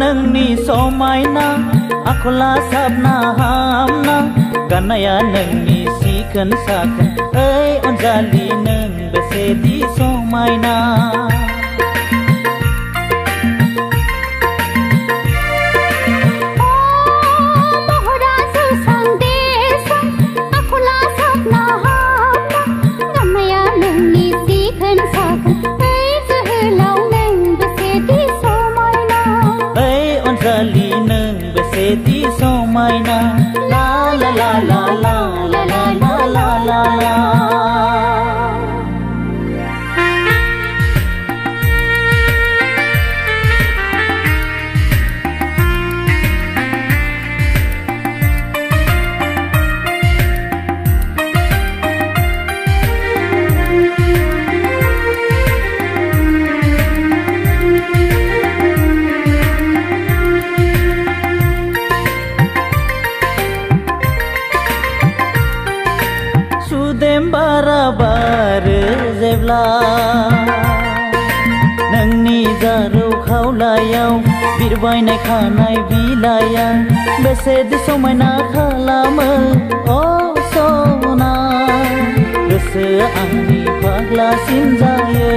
नोंनि समायना आखला साबना हामना गाननाया नोंनि सिखोन साखोन ओइ अनजालि नों बेसेदि समायना समायना ला ला ला ला ला ला ला ला ला ला बाराबार जेब्ला नोंनि जारौ खावलायाव बिरबायनाय खानाय बिलाइया बेसेदि समायना खालामो अ सना गोसोआ आंनि फाग्लासिन जायो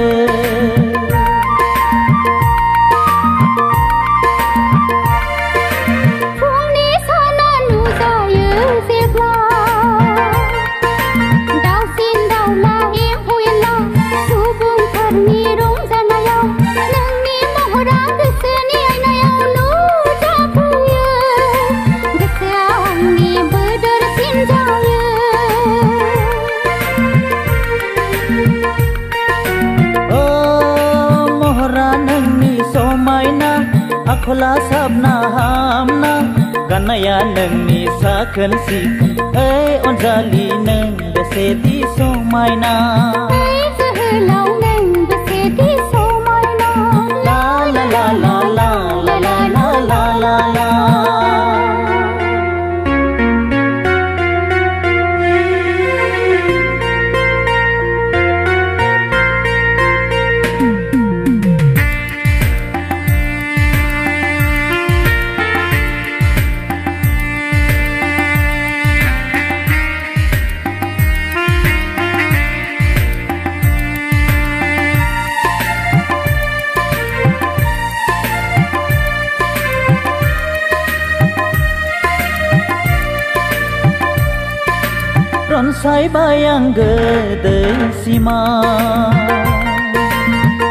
आखला साबना हामना गाननाया नोंनि साखोन सिखोन ओइ अनजालि नों बेसेदि समायना जोहोलाव नों बेसेदि समायना ला ला ला ला ला ला ला ला ला ला रनसायबाय आं गोदै सिमा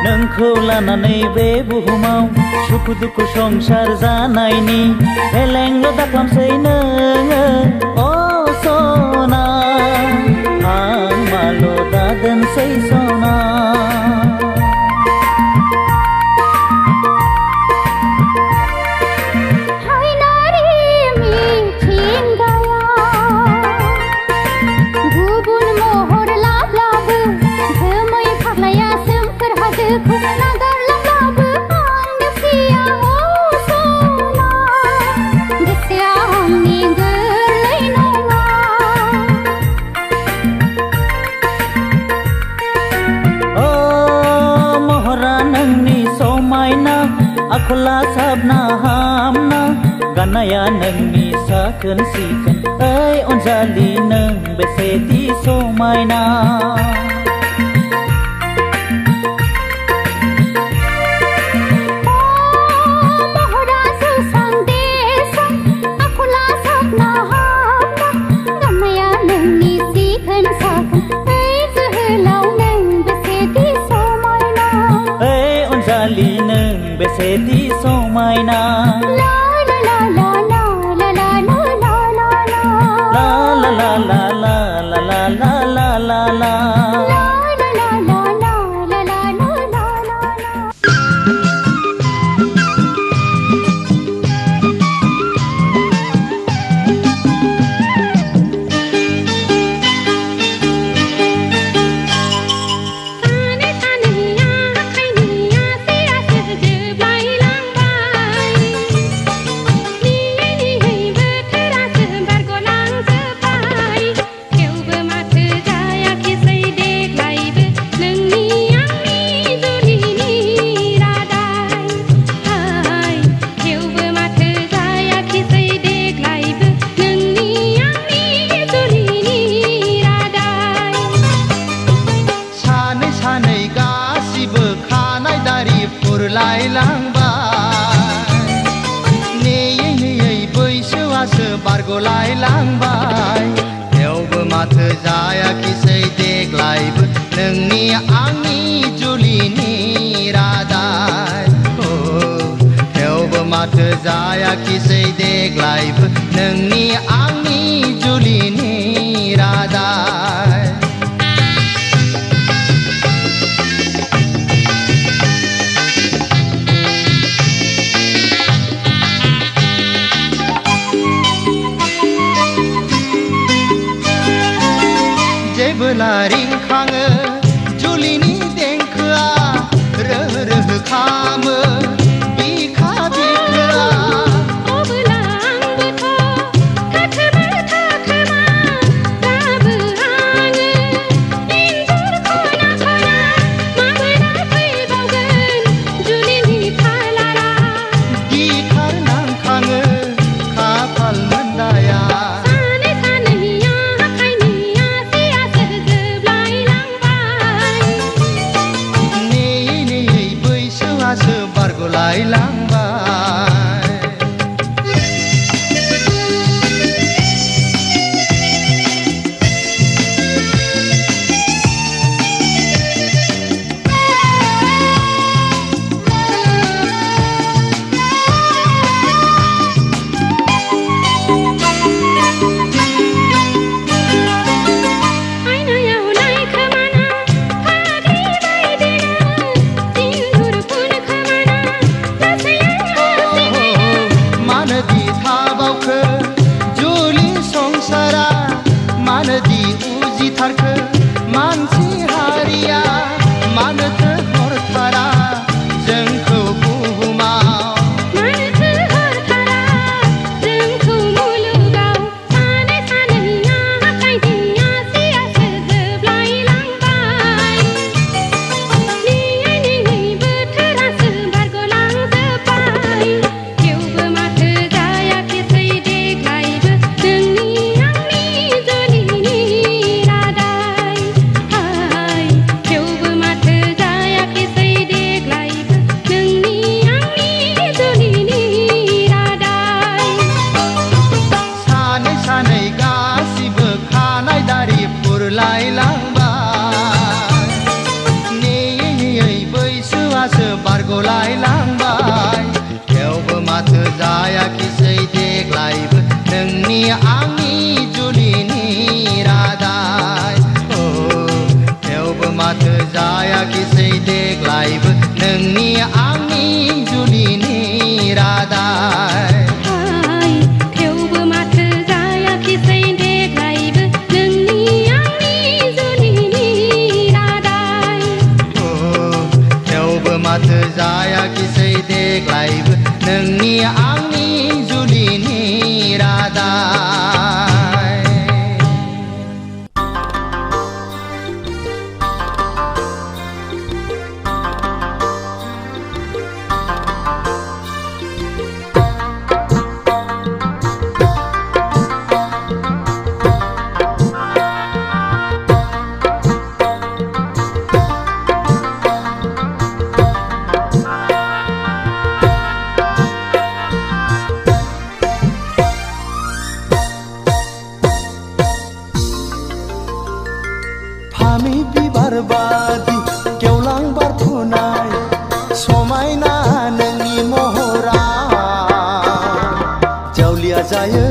नोंखौ लानानै बे बुहुमाव सुखु दुखु संसार जानायनि फेलेंल' दाखालामसै नोङो अ सना आं माल' दादोनसै सना आखला साबना हामना गाननाया नोंनि साखोन सिखोन ओइ अनजालि नों बेसेदि समायना बेसेदि समायना ला ला ला ला ला ला ला ला ला ला ला ला ला ला ला ला ला ला बारग'लायलांबाय थेवबो माथो जायाखिसै देग्लायबो नोंनि आंनि जुलिनि रादाय थेवबो माथो जायाखिसै देग्लायबो नोंनि आंनि जुलिनि रादाय जेबोला रिंखाङो जुलिनि देंखोआ रोहो रोहो खामो बिखा बिखोआ अब्ला आंबोथ' थाखोमा थाखोमा गाबो आङो इन्जुर खना खना माबोरै फैबावगोन जुलिनि खालारा गिथार नांखाङो खाफाल मोन्दाया सानै सानैया आखाइनिया सियासो जोबलायलांबाय नेयै नेयै बैसोआसो बारग'लायलांबाय आयनायाव नायखोमाना फाग्लि बायदिनो सिन्दुर फुनखोमाना लासैयै हारसिङैनो मानोदि थाबावखो जुलि संसारा मानोदि उजिथारखो मानसि हारिया मानोथो हरथारा जोंखौ बुहुमाव मानोथो हरथारा जोंखौ मुलुगाव सानै सानैया आखाइनिया सियासो जोबलायलांबाय नेयै नेयै बोथोरासो बारग'लांजोब्बाय थेवबो माथो जायाखिसै देग्लायबो नोंनि आंनि जुलिनि रादाय हाय थेवबो माथो जायाखिसै देग्लायबो नोंनि आंनि जुलिनि रादाय सानै सानै गासिबो खानाय दारि फुरलायलांबाय नेयै नेयै बैसोआसो बारग'लायलांबाय थेवबो माथो जायाखिसै देग्लायबो नोंनि आंनि जुलिनि रादाय थेवबो माथो जायाखिसै देग्लायबो नोंनि आंनि जुलिनि रादाय हाय थेवबो माथो जायाखिसै देग्लायबो नोंनि आंनि जुलिनि रादाय थेवबो माथो जायाखिसै देग्लायबो नोंनि आंनि जुलिनि रादाय फामि बिबार बादि गेवलां बारफुनाय समायना नोंनि महरा जावलिया जायो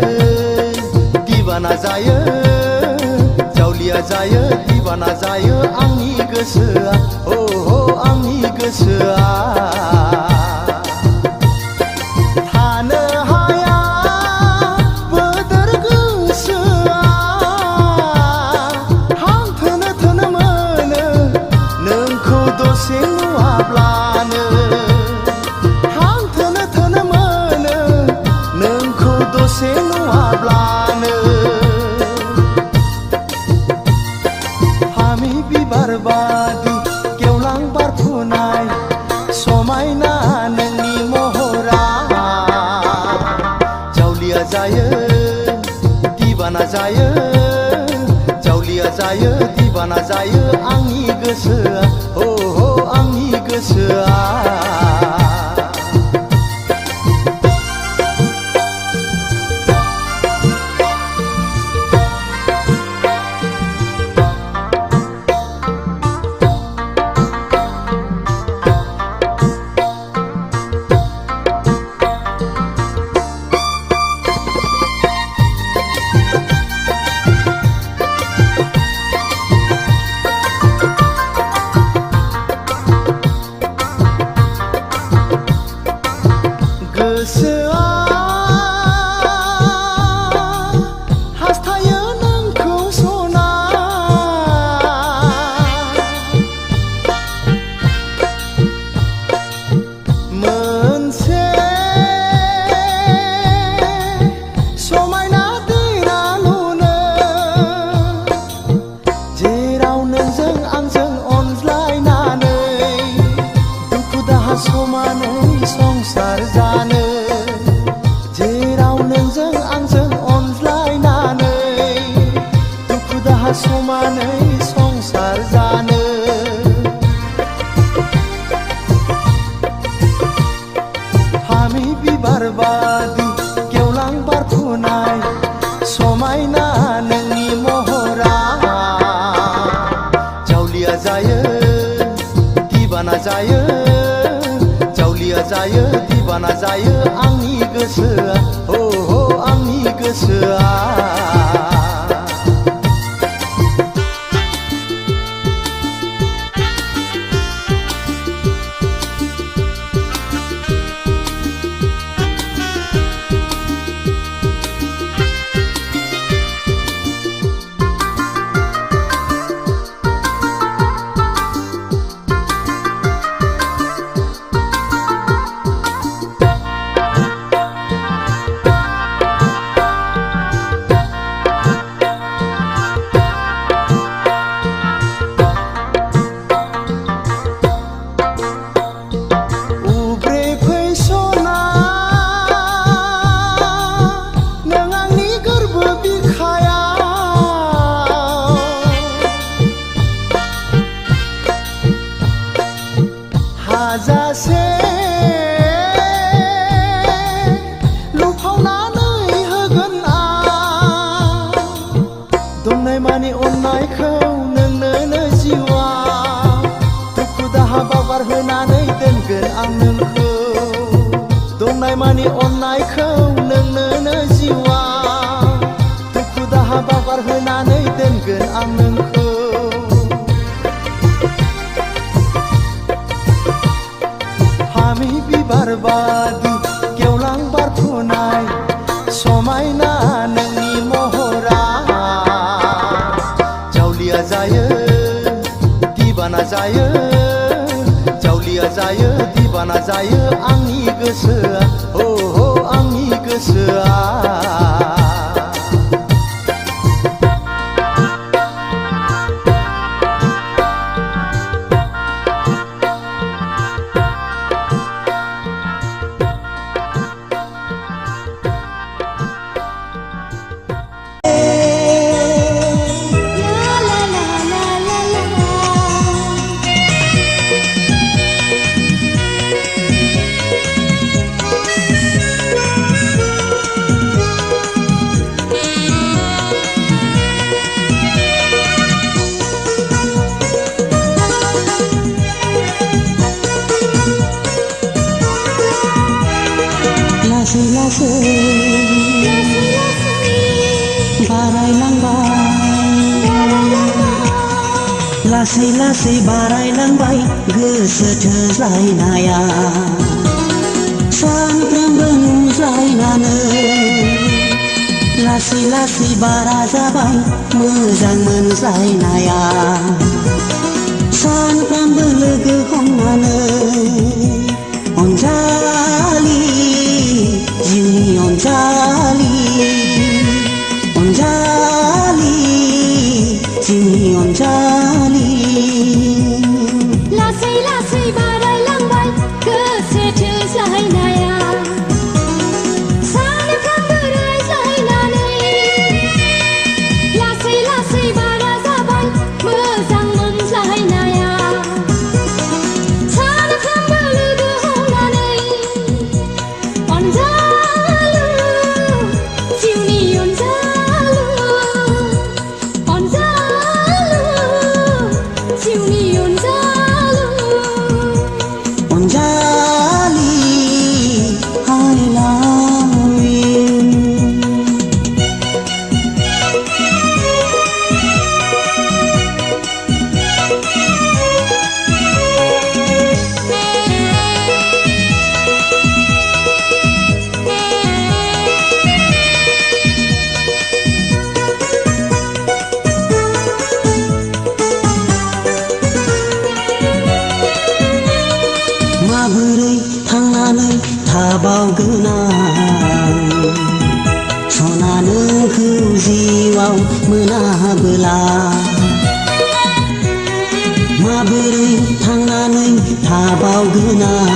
दिवाना जायो जावलिया जायो दिवाना जायो आंनि गोसोआ आंनि गोसोआ थानो हाया बोदोर गोसोआ हां थोनो थोनो मोनो नोंखौ दसे नुवाब्लानो हां थोनो थोनो मोनो नोंखौ दसे नुवाब्लानो फामि बिबार बादि गेवलां बारफुनाय समायना नोंनि महरा जावलिया जायो दिवाना जायो जावलिया जायो दिवाना जायो आंनि गोसोआ आंनि गोसोआ समानै संसार जानो हामी बिबार बादि गेवलां बारफुनाय समायना नोंनि महरा जावलिया जायो दिबाना जायो जावलिया जायो दिबाना जायो आंनि गोसोआ हो हो आंनि गोसोआ हाजासे लुफावनानै होगोन आं दंनाय मानि अननायखौ नोंनो जिउआ दुखु दाहा बावगारहोनानै दोनगोन आं नोंखौ दंनाय मानि अननायखौ नोंनो जिउआ दुखु दाहा बावगारहोनानै दोनगोन आं नोंखौ हामी बिबार बादि गेवलां बारफुनाय समायना नोंनि महरा जावलिया जायो दिबाना जायो जावलिया जायो दिबाना जायो आंनि गोसोआ हो हो आंनि गोसोआ लासै लासै बारायलांबाय गोसो थोज्लायनाया सानफ्रोमबो नुज्लायनानै लासै लासै बारा जाबाय मोजां मोनज्लायनाया सानफ्रोमबो लोगो हमनानै अनजालि जिउनि अनजालि अनजालि जिउनि अनजालि लासै लासै बारायलांबाय गोसो थोज्लायनाया सानफ्रोमबो रायज्लायनानै लासै लासै बारा जाबाय मोजां मोनज्लायनाया सानफ्रोमबो लोगो हमनानै अनजालु जिउनि अनजालु अनजालु जिउनि अनजालु अनजालि I love you माबोरै थांनानै थाबावगोन आं सना नोंखौ जिउआव मोनाबोला माबोरै थांनानै थाबावगोन आं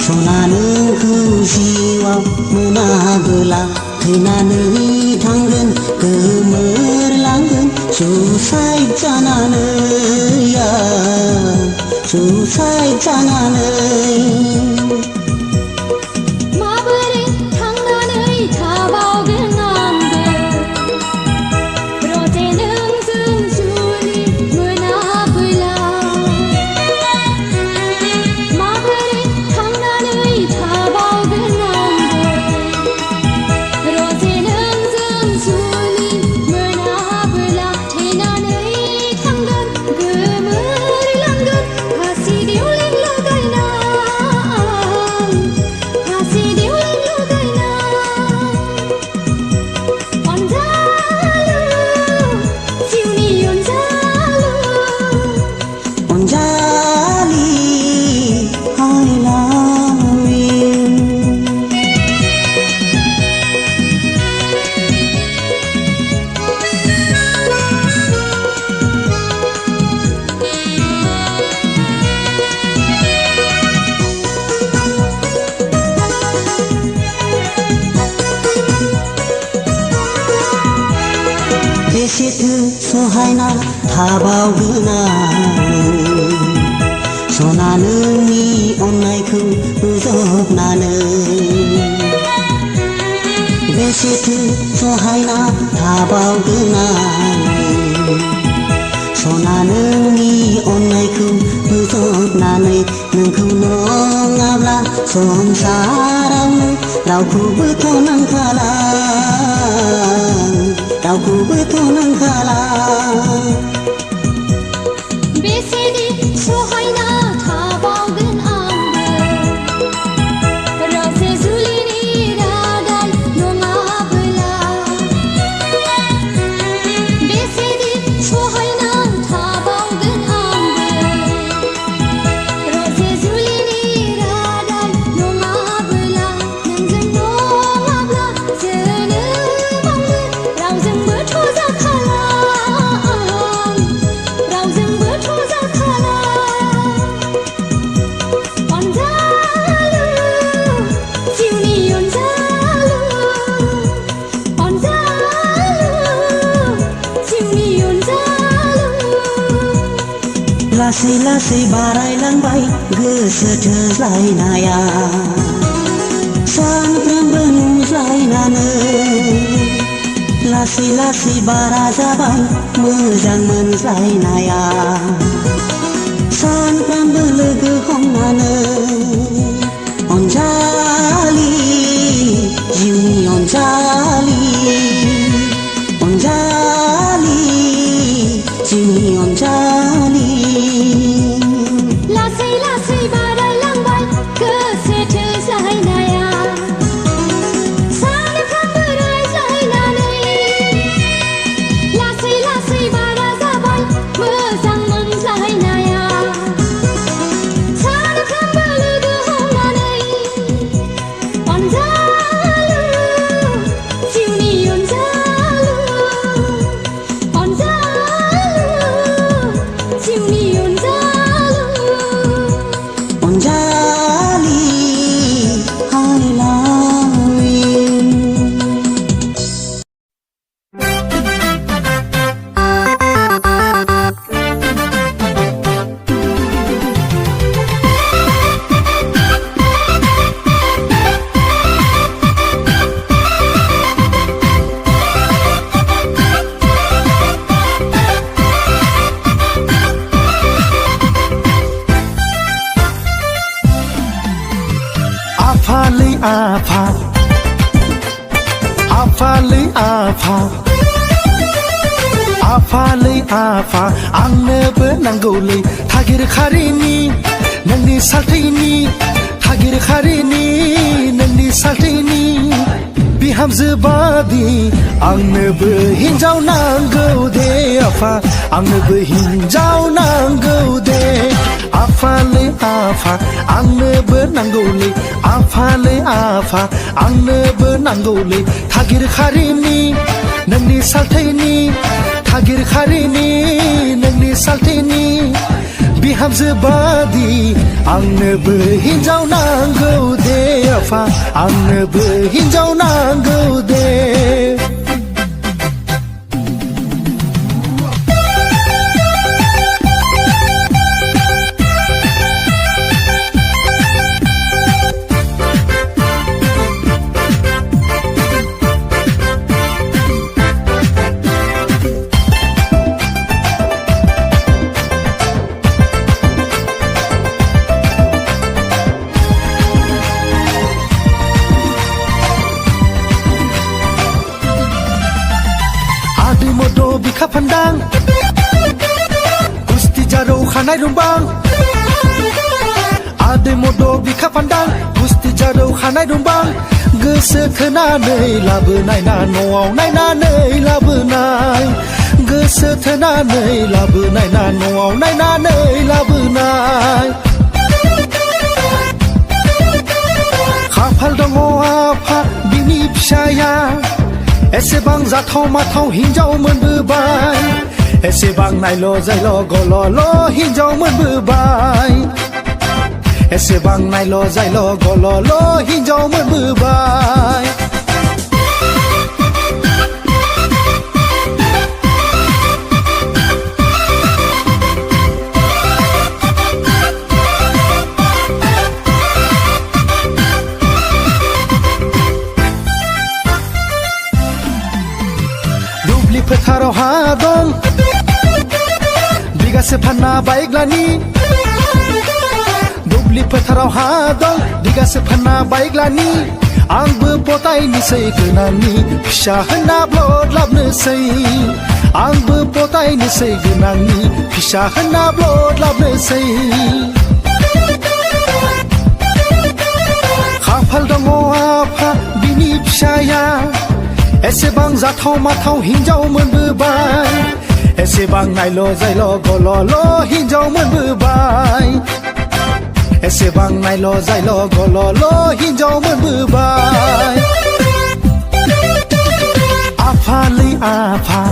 सना नोंखौ जिउआव मोनाबोला थैनानै थांगोन गोमो सुसाइड जानानै सुसाइड जानानै माबोरै थांनानै थाबावगोन आंबो रजे नोंजों जुलि मोनाबोला माबोरै थांनानै थाबावगोन आंबो रजे नोंजों जुलि मोनाबोला थैनानै थांगोन गोमोरलांगोन फासि देवलें लगायना फासि देवलें लगायना अनजालु जिउनि अनजालु अनजालि I love you बेसेथो सहायना थाबावगोन आं सना नोंनि अननायखौ बोजबनानै बेसेथो सहायना थाबावगोन आं सना नोंनि अननायखौ बोजबनानै नोंखौ नङाब्ला संसारावनो रावखौबोथ' नांखाला रावखौबोथ' नांखाला बेसेदि सहायना थाबावगोन आंबो रजे जुलिनि रादाय नङाबोला बेसेदि सहायना थाबावगोन आंबो रजे जुलिनि रादाय नङाबोला नोंजों नङाब्ला जोनोमावनो रावजोंबोथ' जाखाला रावजोंबोथ' जाखाला अनजालु जिउनि अनजालु अनजालु जिउनि अनजालु लासै लासै बारायलांबाय गोसो थोज्लायनाया सानफ्रोमबो नुज्लायनानै लासै लासै बारा जाबाय मोजां मोनज्लायनाया सानफ्रोमबो लोगो हमनानै अनजालि जिउनि अनजालि अनजालि जिउनि अनजालि लासै लासै बारायलांबाय गोसो थोज्लायनाया सानफ्रोमबो रायज्लायनानै लासै लासै बारा जाबाय मोजां मोनज्लायनाया सानफ्रोमबो लोगो हमनानै अनजालु जिउनि अनजालु अनजालु जिउनि अनजालु अनजालि I love you आफालै आफा आफालै आफा आफालै आफा आंनोबो नांगौलै थागिर खारिनि नोंनि सालथैनि थागिर खारिनि नोंनि सालथैनि बिहामजो बादि आंनोबो हिन्जाव नांगौ दे आफा आंनोबो हिन्जाव नांगौ दे आफालै आफा आंनोबो नांगौलै आफालै आफा आंनोबो नांगौलै थागिर खारिनि नोंनि सालथैनि थागिर खारिनि नोंनि सालथैनि बिहामजो बादि आंनोबो हिन्जाव नांगौ दे आफा आंनोबो हिन्जाव नांगौ दे बिखा फान्दां गुस्ति जारौ खानाय रुंबां आदै मद' बिखा फान्दां गुस्ति जारौ खानाय रुंबां गोसो थोनानै लाबोनाय ना न'आव नायनानै लाबोनाय गोसो थोनानै लाबोनाय ना न'आव नायनानै लाबोनाय खाफाल दङ आफा बिनि फिसाया एसेबां जाथाव माथाव हिनजाव मोनबोबाय एसेबां नायल' जायल' गल'ल' हिनजाव मोनबोबाय एसेबां नायल' जायल' गल'ल' हिनजाव मोनबोबाय दुब्लि फोथाराव हा दं बिगासे फानना बाइग्लानि दुब्लि फोथाराव हा दं बिगासे फानना बाइग्लानि आंबो पतायनोसै गोनांनि फिसा होनना ब्लद लाबनोसै आंबो पतायनोसै गोनांनि फिसा होनना ब्लद लाबनोसै खाफाल दङ आफा बिनि फिसाया एसेबां जाथाव माथाव हिनजाव मोनबोबाय एसेबां नायल' जायल' गल'ल' हिनजाव मोनबोबाय एसेबां नायल' जायल' गल'ल' हिनजाव मोनबोबाय आफालै आफा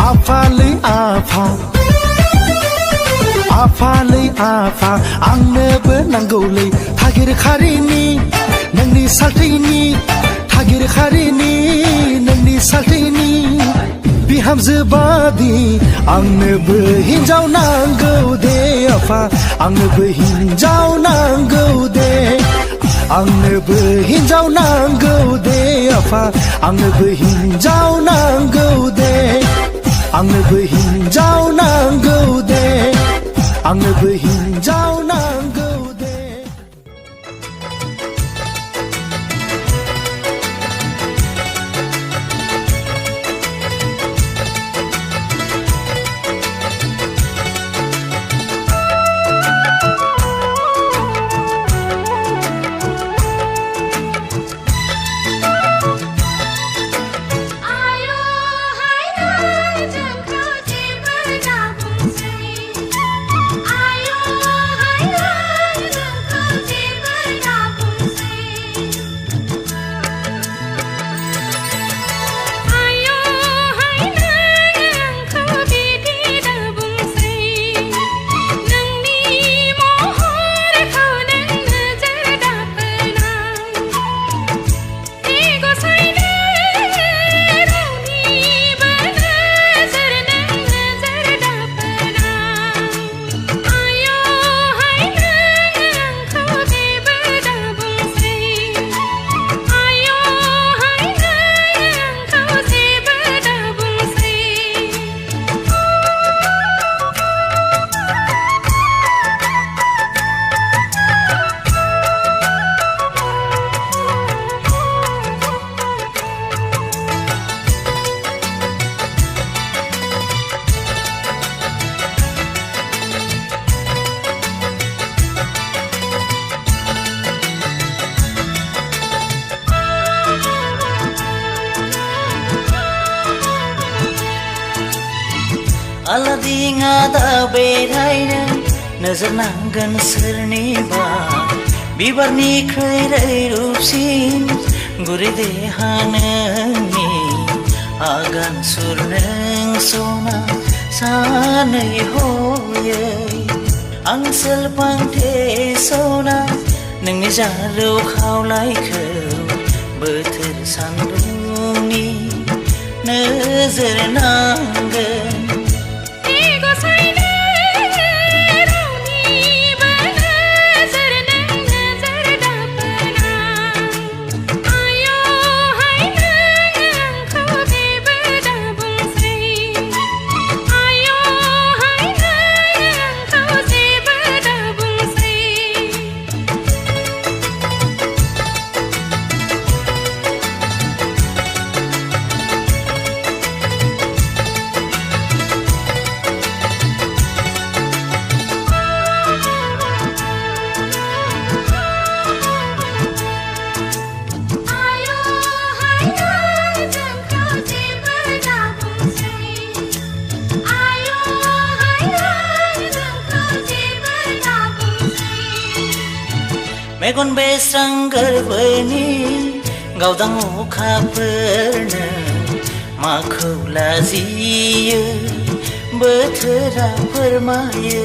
आफालै आफा आफालै आफा आंनोबो नांगौलै थागिर खारिनि नोंनि सालथैनि थागिर खारिनि नोंनि सालथैनि बिहामजो बादि आंनोबो हिनजाव नांगौ दे आफा आंनोबो हिनजाव नांगौ दे आंनोबो हिनजाव नांगौ दे आफा आंनोबो हिनजाव नांगौ दे आंनोबो हिनजाव नांगौ दे आंनोबो हिनजाव नांगौ दे आयो हाय जोंखौ जेबो दाबुंसै आयो हाय जोंखौ जेबो दाबुंसै आयो हाय जोंखौ बिदि दाबुंसै नोंनि महरखौ नों नोजोर दाफोनां गसायनो रावनिबो नोजोर नों नोजोर दाफोनां आयो हाय जोंखौ जेबो दाबुंसै आयो हाय जोंखौ जेबो दाबुंसै आलादिङा दा बेरायनो नोजोर नांगोन सोरनिबा बिबारनिख्रुइ रैरुबसिन गुरै देहा नोंनि आगान सुर नों सना सानै हयै आं सेलफांथे सना नोंनि जारौ खावलायखौ बोथोर सान्दुंनि नोजोर नांगोन गसायनो रावनिबो नोजोर नों नोजोर दाफोनां आयो हाय जोंखौ जेबो दाबुंसै आयो हाय जोंखौ जेबो दाबुंसै मेगन बेस्रां गोरबोनि गावदां अखाफोरनो माखौ लाजियो बोथोरा फोरमायो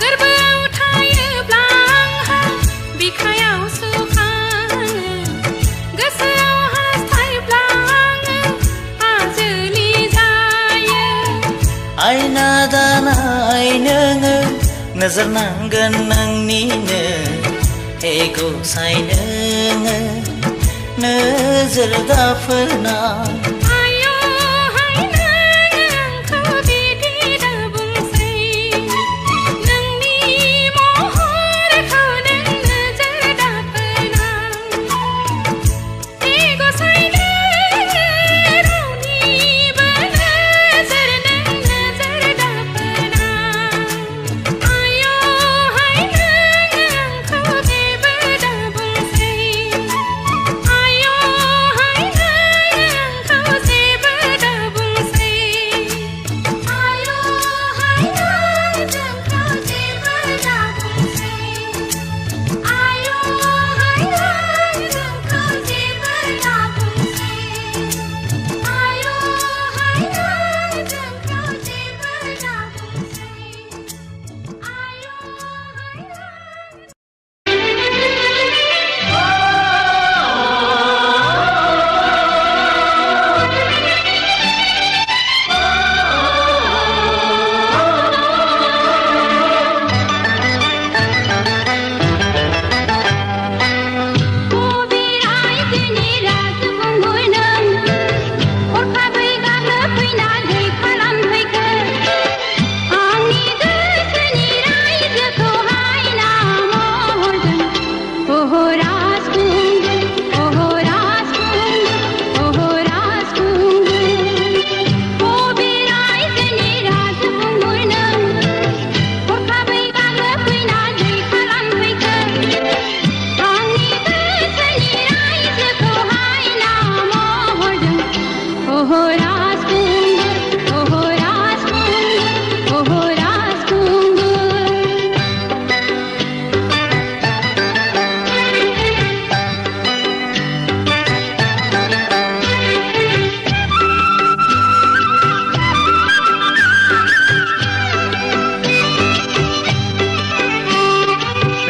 गोरबोआव थायोब्ला आंहा बिखायाव सुखाङो गोसोआव हास्थायब्ला आङो आजोलि जायो आयना दानाय नोङो नोजोर नांगोन नोंनिनो हे गसाइ नोङो नोजोर दाफोरनाय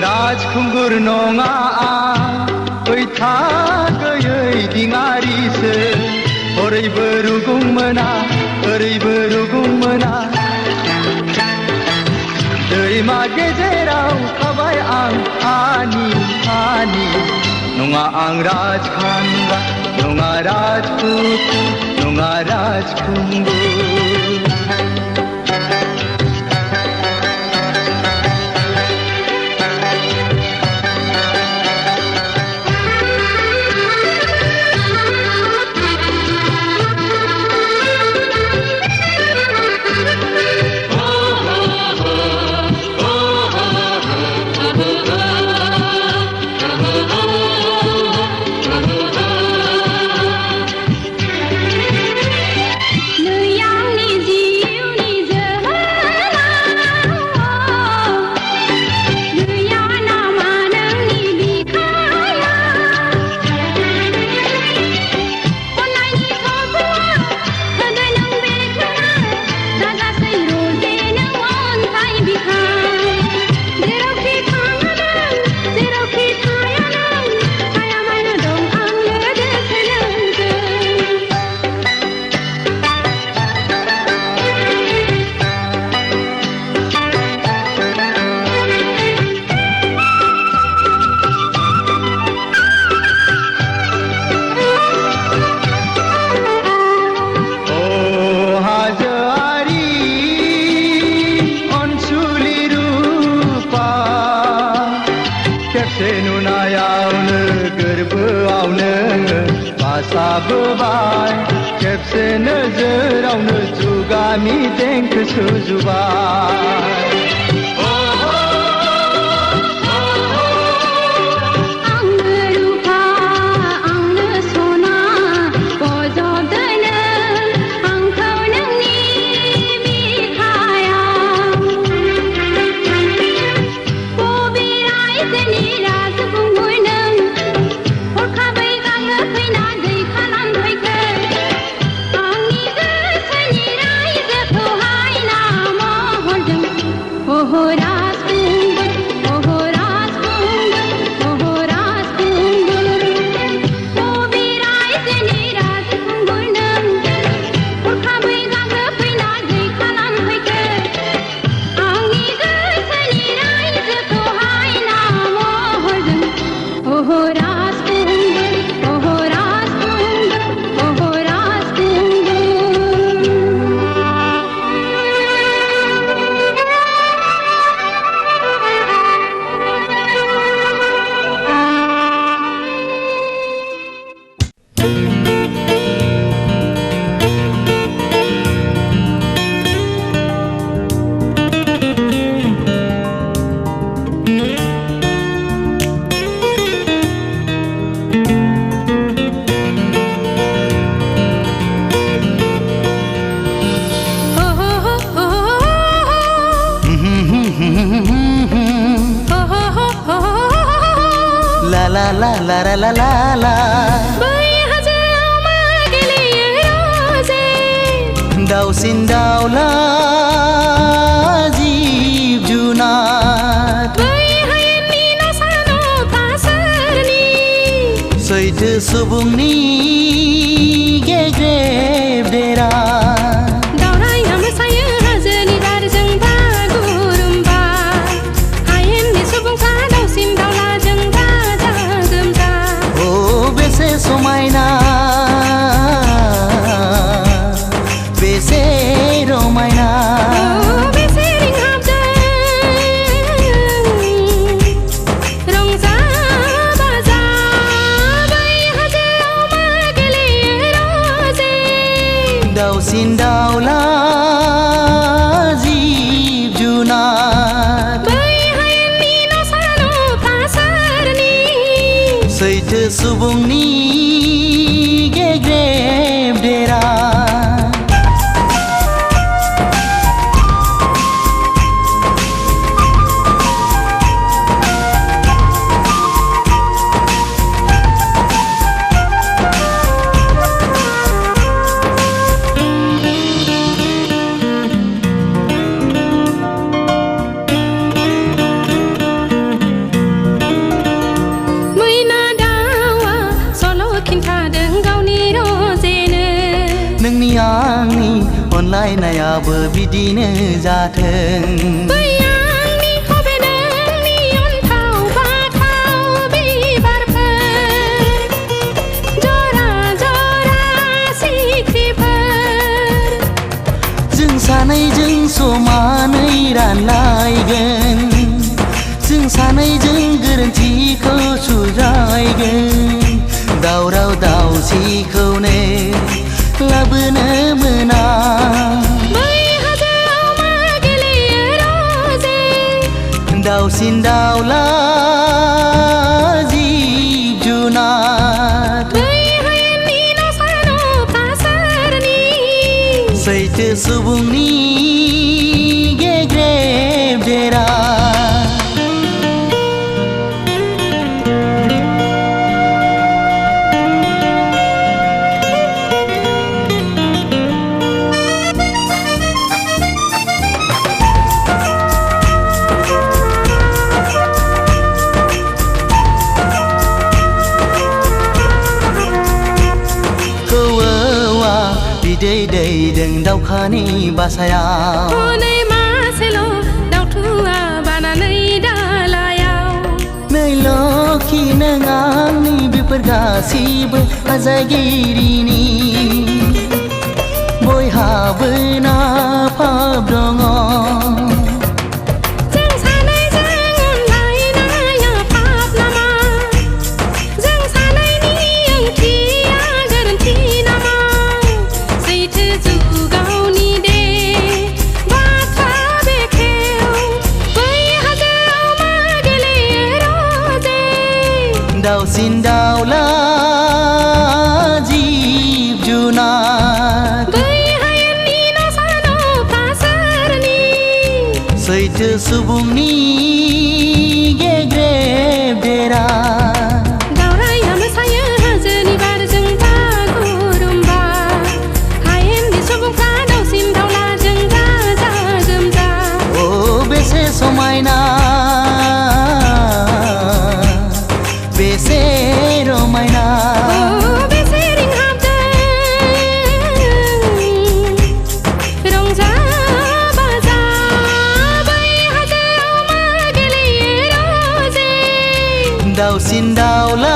राजखुंगुर नङा बैथा गैयै दिङारिसो ओरैबो रुगुं मोना ओरैबो रुगुं मोना दैमा गेजेराव थाबाय आं आनि आनि नङा आं राजखान्दा नङा राजपुत नङा राजखुंगुर साबोबाय खेबसे नोजोरावनो जुगामि देंखो सुजुबाय ला ला ला ला ला ला बै हाजोआव मा गेलेयो रजे दाउसिन दाउला जिब जुनार बै हायेननि न'सा न'फा सोरनि सैथो सुबुंनि गेग्रेब देरा दावराया मोसायो हाजोनि बारजों बागुरुम्बा हायेननि सुबुंफ्रा दाउसिन दाउलाजों गाजा गोमजा ओ बेसे समायना बेसे रमायना बेसे रिंहाबदों रंजा बाजा बै हाजोआव मा गेलेयो रजे दाउसिन दाउला जिब जुनार बै हायेननि न'सा न'फा सोरनि सैथो सुबुंनि गेग्रेब देरा मैना दाउआ सल' खिन्थादों गावनि रजेनो नोंनि आंनि अनलायनायाबो बिदिनो जाथों बै आंनि हबे नोंनि अनथाव बाथाव बिबारफोर जरा जरा सिख्रिफोर जों सानैजों समानै रानलायगोन जों सानैजों गोरोन्थिखौ सुज्रायगोन दावराव दावसिखौनो लाबोनो मोना बै हाजोआव मा गेलेयो रजे दाउसिन दाउला जिब जुनार बै हायेननि न'सा न'फा सोरनि सैथो सुबुंनि गेग्रेब देरा खौवौआ बिदै दैदों दाउखानि बासायाव हनै मासेल' दाउथुआ बानानै दालायाव नै लखि नों आंनि बेफोर गासिबो आजायगिरिनि बयहाबो नाफाब दङ जों सानैजों अनलायनाया पाप नामा जों सानैनि ओंथिया गोरोन्थि नामा सैथो जुगावनि दे बाथ्रा बेखेव बै हाजोआव मा गेलेयो रजे दाउसिन दाउला जिब जुनार बै हायेननि न'सा न'फा सोरनि सैथो सुबुंनि गेग्रेब देरा दावराया मोसायो हाजोनि बारजों बागुरुम्बा हायेननि सुबुंफ्रा दाउसिन दाउलाजों गाजा गोमजा ओ बेसे समायना बेसे रमायना बेसे रिंहाबदों रंजा बाजा बै हाजोआव मा गेलेयो रजे दाउसिन दाउला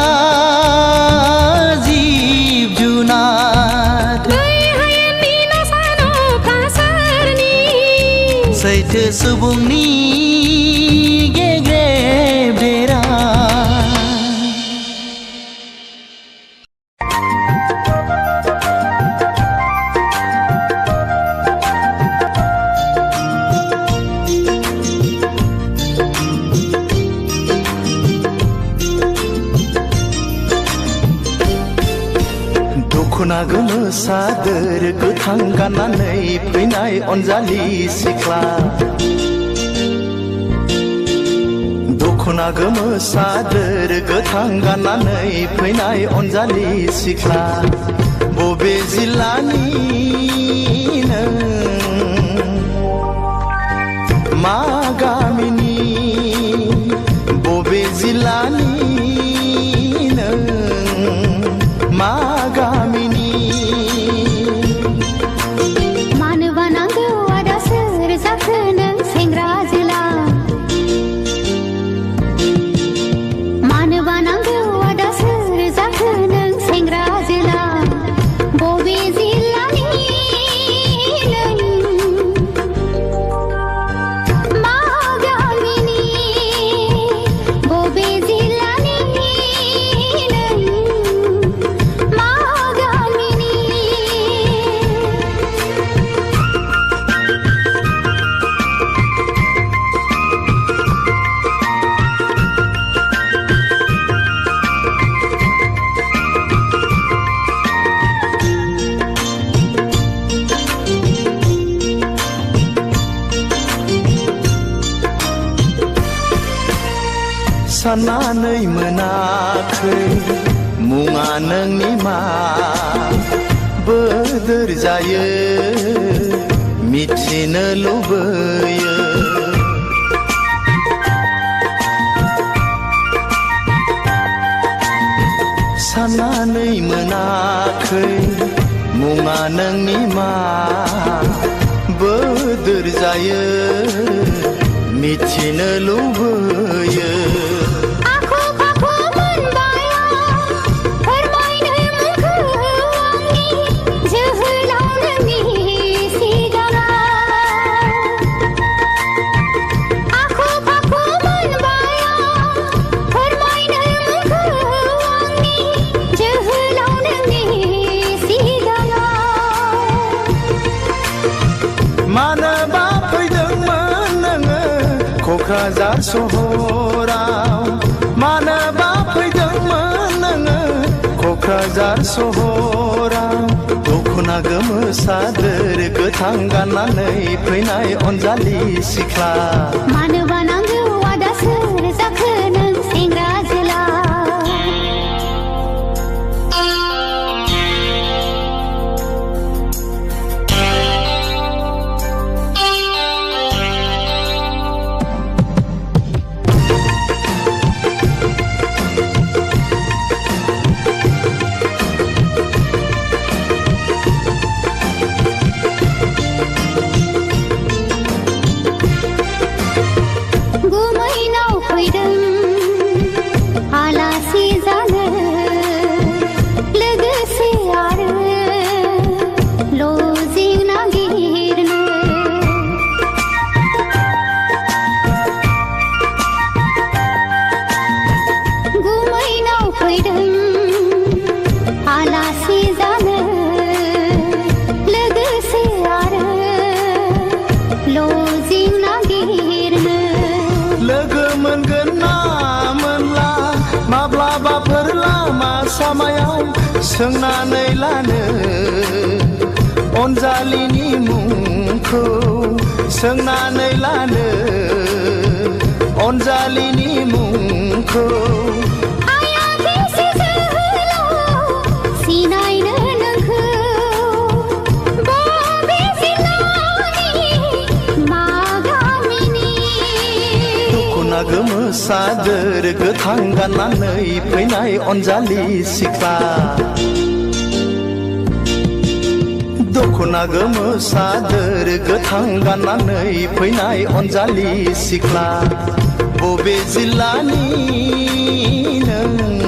जिब जुनार बै हायेननि न'सा न'फा सोरनि सैथो सुबुंनि गेग्रेब देरा दखना गोमो सादोर गोथां गाननानै फैनाय अनजालि सिख्ला दख'ना गोमो सादोर गोथां गाननानै फैनाय अनजालि सिख्ला बबे जिल्लानि नों मा गामिनि बबे जिल्लानि नों मा गामिनि मानोबा नांगौ आदा सोर जाखो नों सेंग्रा जोला मानोबा नांगौ आदा सोर जाखो नों सेंग्रा जोला बबे जिल्लानि नों मा गामिनि बबे जिल्लानि नों मा गामिनि साननानै मोनाखै मुङा नोंनि मा बोदोर जायो मिथिनो लुबैयो साननानै मोनाखै मुङा नोंनि मा बोदोर जायो मिथिनो लुबैयो आखु फाखु मोनबाया फोरमायनो मुंखौ आंनि जोहोलाव नोंनि सिगाङाव आखु फाखु मोनबाया फोरमायनो मुंखौ आंनि जोहोलाव नोंनि सिगाङाव मानोबा फैदोंमोन नोङो क'क्राझार सहराव मानोबा फैदोंमोन नोङो क'क्राझार सहराव दख'ना गोमो सादोर गोथां गाननानै फैनाय अनजालि सिख्ला मानोबा नांगौ आदा सोर जाखो नों सेंग्रा जोला गुमैनाव फैदों आलासि जानो लोगोसे आरो लजिं नागिरनो गुमैनाव फैदों आलासि जानो लोगोसे आरो लजिं नागिरनो लोगो मोनगोन ना मोनला माब्लाबाफोर लामा सामायाव सोंनानै लानो अनजालिनि मुंखौ सोंनानै लानो अनजालिनि मुंखौ आया बेसे जोहोलाव सिनायनो नोंखौ बबे जिल्लानि मा गामिनि दख'ना गोमो सादोर गोथां गाननानै फैनाय अनजालि सिख्ला दख'ना गोमो सादोर गोथां गाननानै फैनाय अनजालि सिख्ला बबे जिल्लानि नों